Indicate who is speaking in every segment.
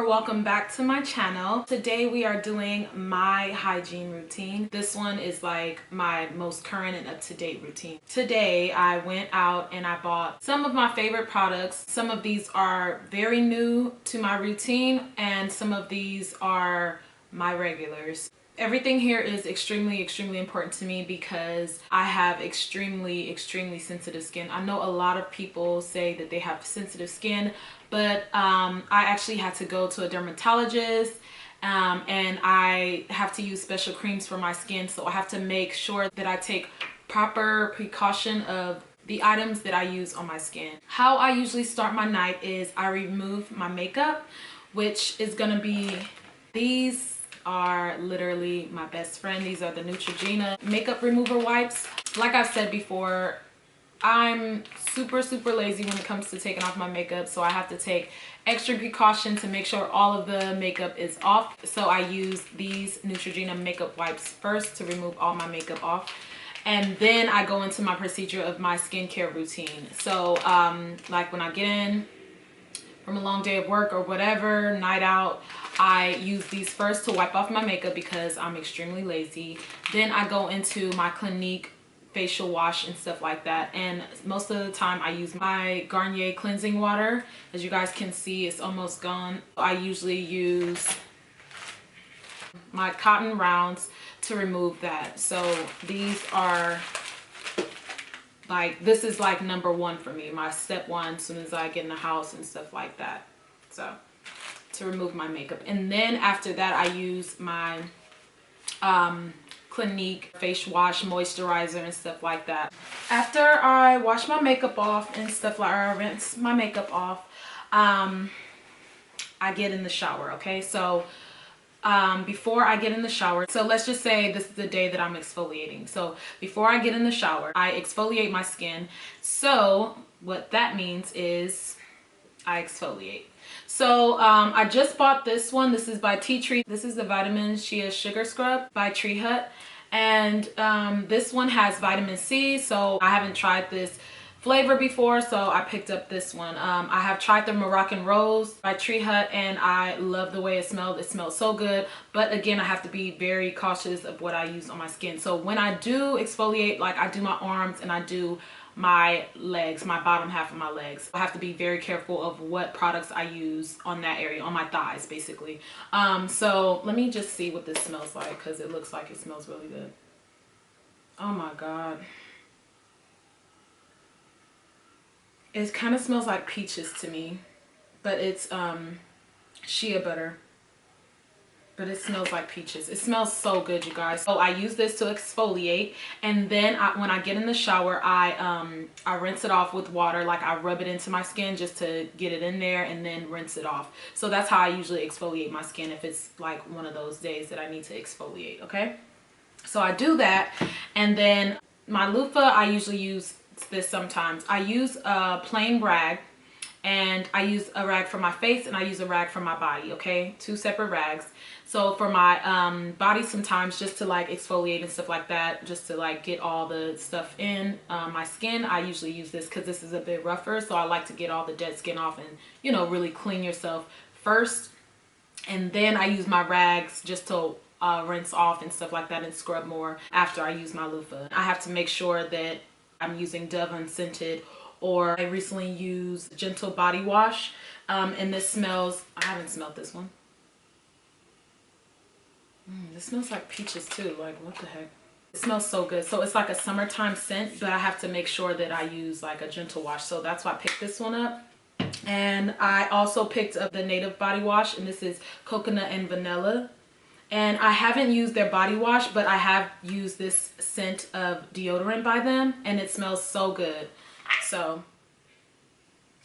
Speaker 1: or welcome back to my channel. Today we are doing my hygiene routine. This one is like my most current and up-to-date routine. Today I went out and I bought some of my favorite products. Some of these are very new to my routine and some of these are my regulars. Everything here is extremely important to me because I have extremely sensitive skin. I know a lot of people say that they have sensitive skin, but I actually had to go to a dermatologist and I have to use special creams for my skin, so I have to make sure that I take proper precaution of the items that I use on my skin. How I usually start my night is I remove my makeup, which is gonna be these are literally my best friend. These are the Neutrogena makeup remover wipes. Like I've said before, I'm super lazy when it comes to taking off my makeup, so I have to take extra precaution to make sure all of the makeup is off. So I use these Neutrogena makeup wipes first to remove all my makeup off, and then I go into my procedure of my skincare routine. So like when I get in from a long day of work or whatever, night out, I use these first to wipe off my makeup because I'm extremely lazy. Then I go into my Clinique facial wash and stuff like that, and most of the time I use my Garnier cleansing water. As you guys can see, it's almost gone. I usually use my cotton rounds to remove that. So these are like, this is like number one for me, my step one as soon as I get in the house and stuff like that, so to remove my makeup. And then after that I use my Clinique face wash, moisturizer and stuff like that. After I wash my makeup off and stuff like, or I rinse my makeup off, I get in the shower. Okay, so before I get in the shower, so let's just say this is the day that I'm exfoliating. So before I get in the shower, I exfoliate my skin. So what that means is I exfoliate. So I just bought this one. This is by Tea Tree. This is the Vitamin SHEA Sugar Scrub by Tree Hut. And this one has vitamin C. So I haven't tried this flavor before, so I picked up this one. I have tried the Moroccan Rose by Tree Hut and I love the way it smells. It smells so good, but again, I have to be very cautious of what I use on my skin. So when I do exfoliate, like I do my arms and I do my legs, my bottom half of my legs, I have to be very careful of what products I use on that area, on my thighs basically. So let me just see what this smells like because it looks like it smells really good. Oh my god. It kind of smells like peaches to me, but it's shea butter, but it smells like peaches. It smells so good, you guys. So I use this to exfoliate, and then when I get in the shower, I rinse it off with water. Like I rub it into my skin just to get it in there and then rinse it off. So that's how I usually exfoliate my skin if it's like one of those days that I need to exfoliate. Okay, so I do that, and then my loofah, I usually use this sometimes. I use a plain rag, and I use a rag for my face and I use a rag for my body. Okay, two separate rags. So for my body, sometimes just to like exfoliate and stuff like that, just to like get all the stuff in my skin, I usually use this because this is a bit rougher, so I like to get all the dead skin off and, you know, really clean yourself first. And then I use my rags just to rinse off and stuff like that and scrub more after I use my loofah. I have to make sure that I'm using Dove Unscented, or I recently used Gentle Body Wash, and this smells, I haven't smelled this one. This smells like peaches too, like what the heck. It smells so good. So it's like a summertime scent, but I have to make sure that I use like a gentle wash, so that's why I picked this one up. And I also picked up the Native Body Wash, and this is coconut and vanilla. And I haven't used their body wash, but I have used this scent of deodorant by them, and it smells so good. So,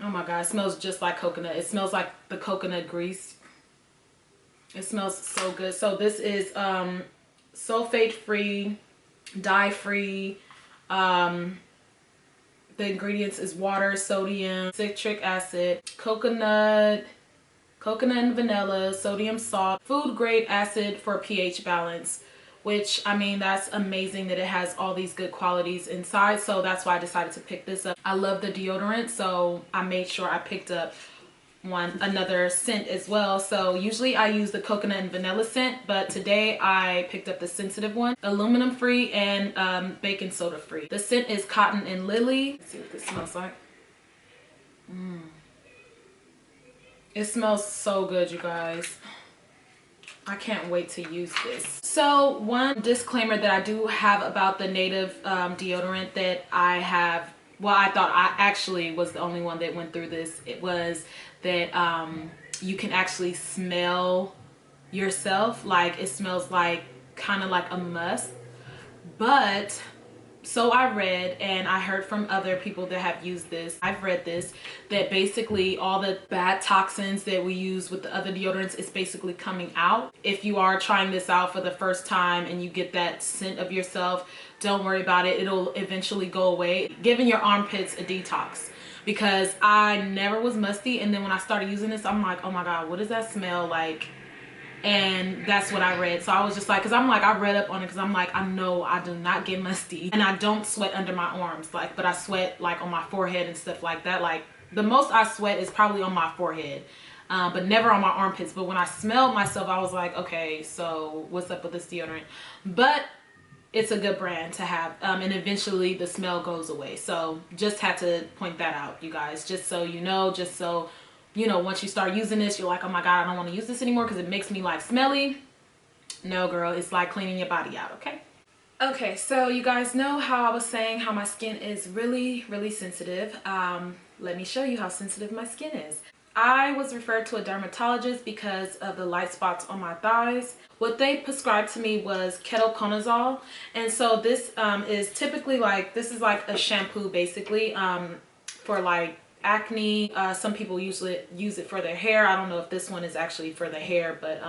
Speaker 1: oh my god, it smells just like coconut. It smells like the coconut grease. It smells so good. So this is sulfate free, dye free. The ingredients is water, sodium, citric acid, coconut and vanilla, sodium salt, food grade acid for pH balance, which, I mean, that's amazing that it has all these good qualities inside. So that's why I decided to pick this up. I love the deodorant, so I made sure I picked up another scent as well. So usually I use the coconut and vanilla scent, but today I picked up the sensitive one, aluminum free and baking soda free. The scent is cotton and lily. Let's see what this smells like. It smells so good, you guys. I can't wait to use this. So one disclaimer that I do have about the native deodorant that I have, well, I thought I actually was the only one that went through this. It was that you can actually smell yourself. Like it smells like kind of like a musk. But so I read and I heard from other people that have used this. I've read this, that basically all the bad toxins that we use with the other deodorants is basically coming out. If you are trying this out for the first time and you get that scent of yourself, don't worry about it. It'll eventually go away. Giving your armpits a detox. Because I never was musty, and then when I started using this, I'm like, oh my God, what does that smell like? And that's what I read. So I was just like, because I'm like, I read up on it because I'm like, I know I do not get musty and I don't sweat under my arms, like, but I sweat like on my forehead and stuff like that. Like the most I sweat is probably on my forehead, but never on my armpits. But when I smelled myself, I was like, okay, so what's up with this deodorant? But it's a good brand to have, and eventually the smell goes away. So just had to point that out, you guys, just so you know, just so you know, once you start using this, you're like, oh my God, I don't want to use this anymore because it makes me like smelly. No, girl, it's like cleaning your body out, okay? Okay, so you guys know how I was saying how my skin is really, really sensitive. Let me show you how sensitive my skin is. I was referred to a dermatologist because of the light spots on my thighs. What they prescribed to me was ketoconazole. And so this is typically like, this is like a shampoo basically for like acne. Some people usually use it for their hair. I don't know if this one is actually for the hair, but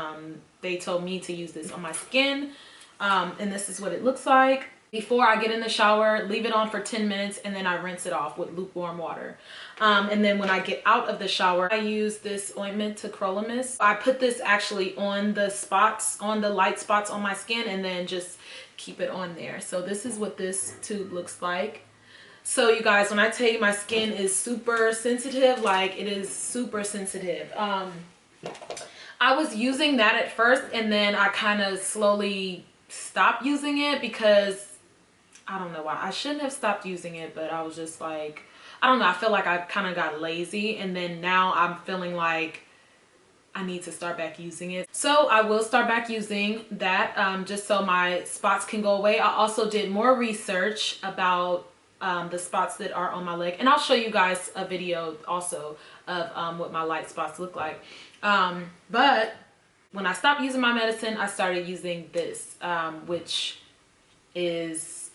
Speaker 1: they told me to use this on my skin. And this is what it looks like. Before I get in the shower, leave it on for 10 minutes and then I rinse it off with lukewarm water. And then when I get out of the shower, I use this ointment, tacrolimus. I put this actually on the spots, on the light spots on my skin, and then just keep it on there. So this is what this tube looks like. So you guys, when I tell you my skin is super sensitive, like it is super sensitive. I was using that at first and then I kind of slowly stopped using it because I don't know why. I shouldn't have stopped using it, but I was just like, I don't know. I feel like I kind of got lazy, and then now I'm feeling like I need to start back using it. So I will start back using that just so my spots can go away. I also did more research about the spots that are on my leg, and I'll show you guys a video also of what my light spots look like. But when I stopped using my medicine, I started using this, which is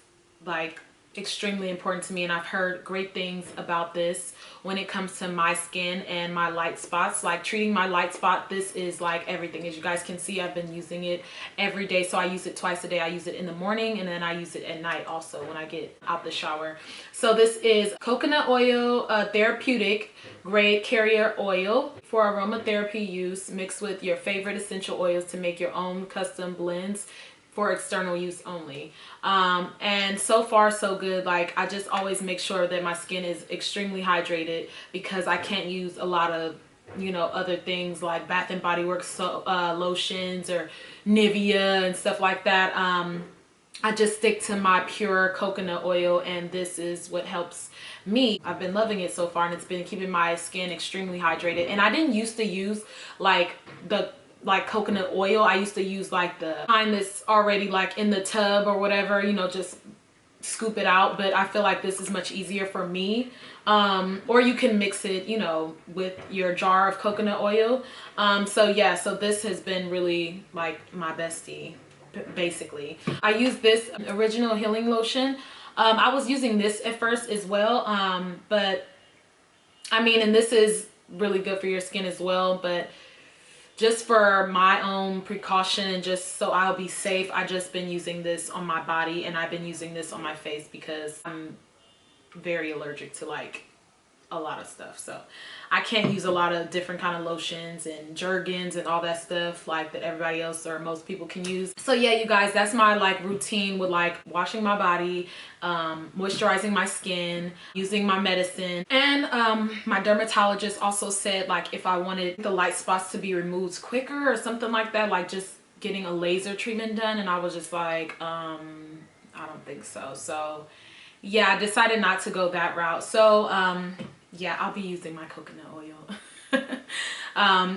Speaker 1: like extremely important to me, and I've heard great things about this when it comes to my skin and my light spots. Like treating my light spot, this is like everything. As you guys can see, I've been using it every day. So I use it twice a day. I use it in the morning and then I use it at night also when I get out the shower. So this is coconut oil, therapeutic grade carrier oil for aromatherapy use, mixed with your favorite essential oils to make your own custom blends for external use only. And so far so good. Like I just always make sure that my skin is extremely hydrated because I can't use a lot of, you know, other things like Bath and Body Works lotions or Nivea and stuff like that. I just stick to my pure coconut oil, and this is what helps me. I've been loving it so far, and it's been keeping my skin extremely hydrated. And I didn't used to use like coconut oil. I used to use like the kind that's already like in the tub or whatever, you know, just scoop it out. But I feel like this is much easier for me. Or you can mix it, you know, with your jar of coconut oil. So yeah, so this has been really like my bestie, basically. I use this original healing lotion. I was using this at first as well. But I mean, and this is really good for your skin as well, but just for my own precaution and just so I'll be safe, I just been using this on my body, and I've been using this on my face because I'm very allergic to like a lot of stuff. So I can't use a lot of different kind of lotions and Jergens and all that stuff like that everybody else or most people can use. So yeah, you guys, that's my like routine with like washing my body, moisturizing my skin, using my medicine. And my dermatologist also said like if I wanted the light spots to be removed quicker or something like that, like just getting a laser treatment done, and I was just like I don't think so. So yeah, I decided not to go that route. So yeah, I'll be using my coconut oil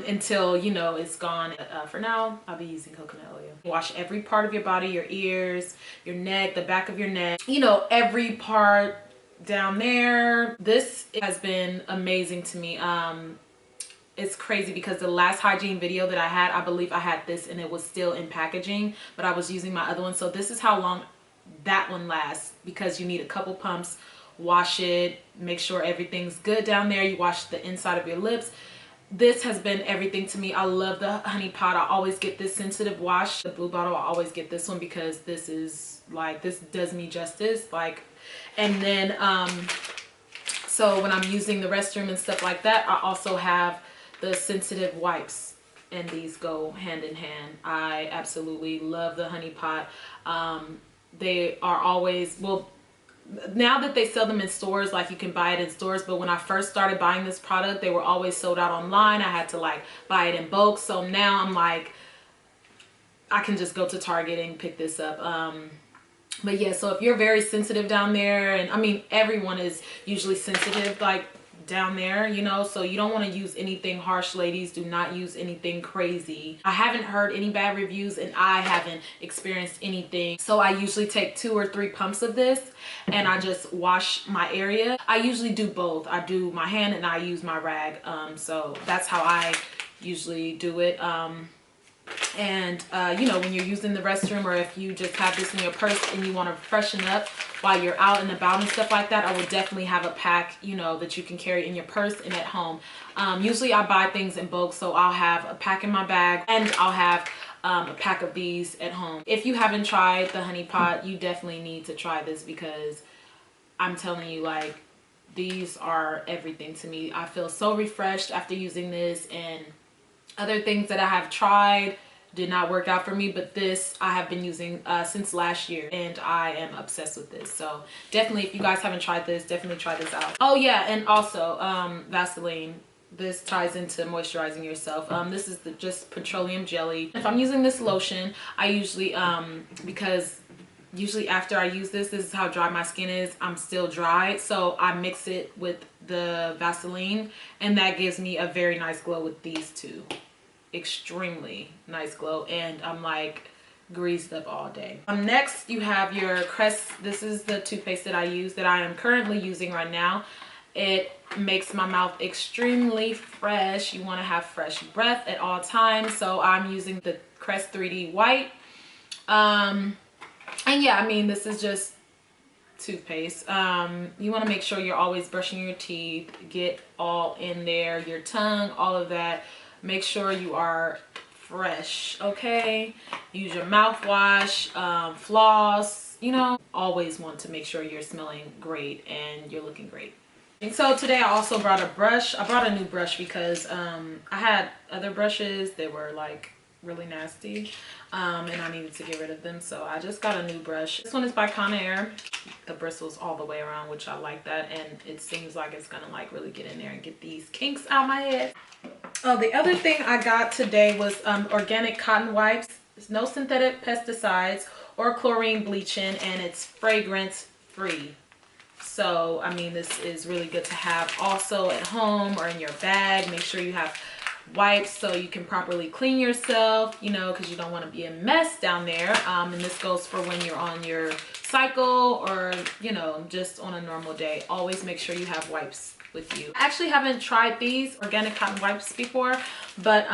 Speaker 1: until, you know, it's gone. For now, I'll be using coconut oil. Wash every part of your body, your ears, your neck, the back of your neck, you know, every part down there. This has been amazing to me. It's crazy because the last hygiene video that I had, I believe I had this and it was still in packaging, but I was using my other one. So this is how long that one lasts, because you need a couple pumps. Wash it, make sure everything's good down there. You wash the inside of your lips. This has been everything to me. I love the honey pot. I always get this sensitive wash, the blue bottle. I always get this one because this is like, this does me justice. Like, and then so when I'm using the restroom and stuff like that, I also have the sensitive wipes, and these go hand in hand. I absolutely love the honey pot. They are always, well, now that they sell them in stores, like you can buy it in stores, but when I first started buying this product, they were always sold out online. I had to like buy it in bulk. So now I'm like, I can just go to Target and pick this up. But yeah, so if you're very sensitive down there, and I mean everyone is usually sensitive like down there, you know, so you don't want to use anything harsh, ladies. Do not use anything crazy. I haven't heard any bad reviews, and I haven't experienced anything. So I usually take 2 or 3 pumps of this and I just wash my area. I usually do both. I do my hand and I use my rag. So that's how I usually do it. You know, when you're using the restroom, or if you just have this in your purse and you want to freshen up while you're out and about and stuff like that, I would definitely have a pack, you know, that you can carry in your purse and at home. Usually I buy things in bulk, so I'll have a pack in my bag and I'll have a pack of these at home. If you haven't tried the honey pot, you definitely need to try this, because I'm telling you, like, these are everything to me. I feel so refreshed after using this, and other things that I have tried did not work out for me, but this I have been using since last year, and I am obsessed with this. So definitely, if you guys haven't tried this, definitely try this out. Oh yeah, and also Vaseline. This ties into moisturizing yourself. This is just petroleum jelly. If I'm using this lotion, I usually because usually after I use this is how dry my skin is. I'm still dry, so I mix it with the Vaseline, and that gives me a very nice glow with these two. Extremely nice glow, and I'm like greased up all day. Next you have your Crest. This is the toothpaste that I use, that I am currently using right now. It makes my mouth extremely fresh. You want to have fresh breath at all times, so I'm using the Crest 3D white. And yeah, I mean, this is just toothpaste. You want to make sure you're always brushing your teeth, get all in there, your tongue, all of that. Make sure you are fresh, okay? Use your mouthwash, floss, you know. Always want to make sure you're smelling great and you're looking great. And so today I also brought a brush. I brought a new brush because I had other brushes that were like really nasty, and I needed to get rid of them, so I just got a new brush. This one is by Conair. The bristles all the way around, which I like that, and it seems like it's gonna like really get in there and get these kinks out my head. Oh, the other thing I got today was organic cotton wipes. There's no synthetic pesticides or chlorine bleaching, and it's fragrance free. So I mean, this is really good to have also at home or in your bag. Make sure you have wipes so you can properly clean yourself, you know, because you don't want to be a mess down there. And this goes for when you're on your cycle, or you know, just on a normal day. Always make sure you have wipes with you. I actually haven't tried these organic cotton wipes before, but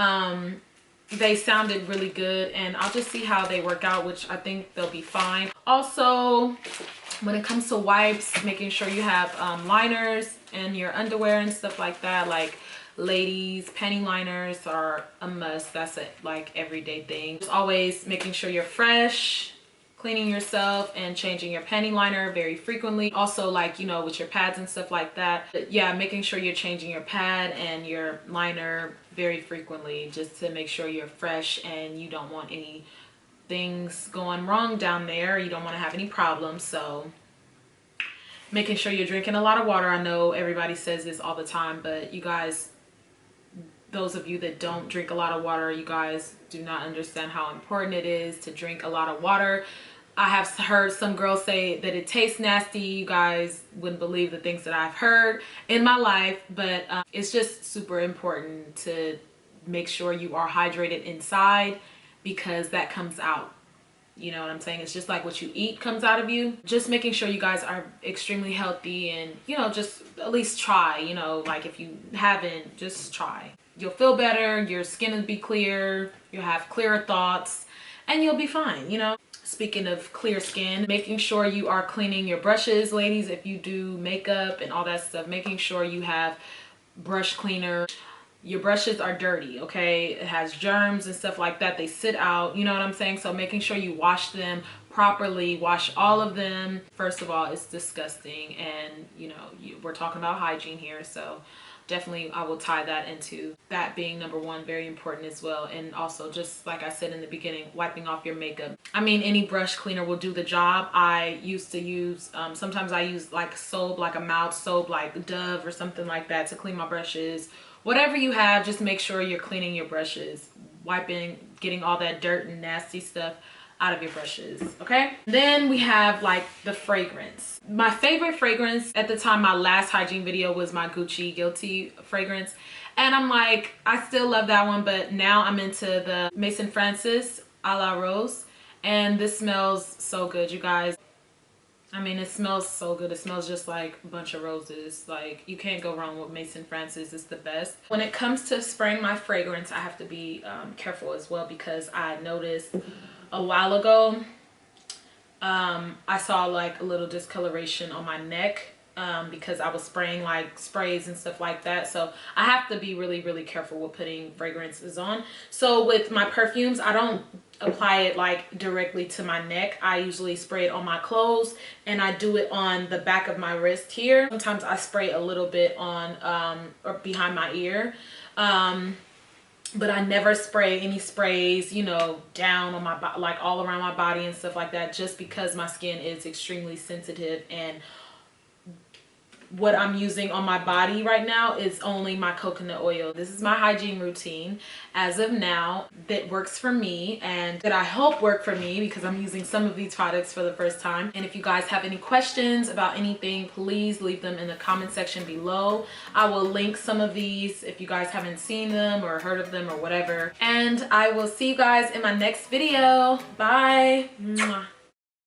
Speaker 1: they sounded really good, and I'll just see how they work out, which I think they'll be fine. Also, when it comes to wipes, making sure you have liners in your underwear and stuff like that. Like, ladies, panty liners are a must. That's a like everyday thing. Just always making sure you're fresh, cleaning yourself and changing your panty liner very frequently. Also, like, you know, with your pads and stuff like that. But yeah, making sure you're changing your pad and your liner very frequently, just to make sure you're fresh and you don't want any things going wrong down there. You don't want to have any problems. So making sure you're drinking a lot of water. I know everybody says this all the time, but you guys, those of you that don't drink a lot of water, you guys do not understand how important it is to drink a lot of water. I have heard some girls say that it tastes nasty. You guys wouldn't believe the things that I've heard in my life, but it's just super important to make sure you are hydrated inside, because that comes out. You know what I'm saying? It's just like what you eat comes out of you. Just making sure you guys are extremely healthy and, you know, just at least try, you know, like if you haven't, just try. You'll feel better, your skin will be clear, you'll have clearer thoughts, and you'll be fine, you know? Speaking of clear skin, making sure you are cleaning your brushes, ladies, if you do makeup and all that stuff, making sure you have brush cleaner. Your brushes are dirty, okay? It has germs and stuff like that. They sit out, you know what I'm saying? So making sure you wash them properly, wash all of them. First of all, it's disgusting, and you know, we're talking about hygiene here, so definitely I will tie that into that being number one, very important as well. And also, just like I said in the beginning, wiping off your makeup. I mean, any brush cleaner will do the job. I used to use, sometimes I use like soap, like a mouth soap, like Dove or something like that to clean my brushes. Whatever you have, just make sure you're cleaning your brushes, wiping, getting all that dirt and nasty stuff out of your brushes, okay? Then we have like the fragrance. My favorite fragrance at the time, my last hygiene video, was my Gucci Guilty fragrance. And I'm like, I still love that one, but now I'm into the Maison Francis a la Rose. And this smells so good, you guys. I mean, it smells so good. It smells just like a bunch of roses. Like, you can't go wrong with Maison Francis. It's the best. When it comes to spraying my fragrance, I have to be careful as well, because I noticed a while ago, I saw like a little discoloration on my neck because I was spraying like sprays and stuff like that. So I have to be really, really careful with putting fragrances on. So with my perfumes, I don't apply it like directly to my neck. I usually spray it on my clothes, and I do it on the back of my wrist here. Sometimes I spray a little bit on or behind my ear. But I never spray any sprays, you know, down on my body, like all around my body and stuff like that, just because my skin is extremely sensitive, and what I'm using on my body right now is only my coconut oil. This is my hygiene routine as of now that works for me, and that I hope work for me, because I'm using some of these products for the first time. And if you guys have any questions about anything, please leave them in the comment section below. I will link some of these if you guys haven't seen them or heard of them or whatever. And I will see you guys in my next video. Bye. Mwah.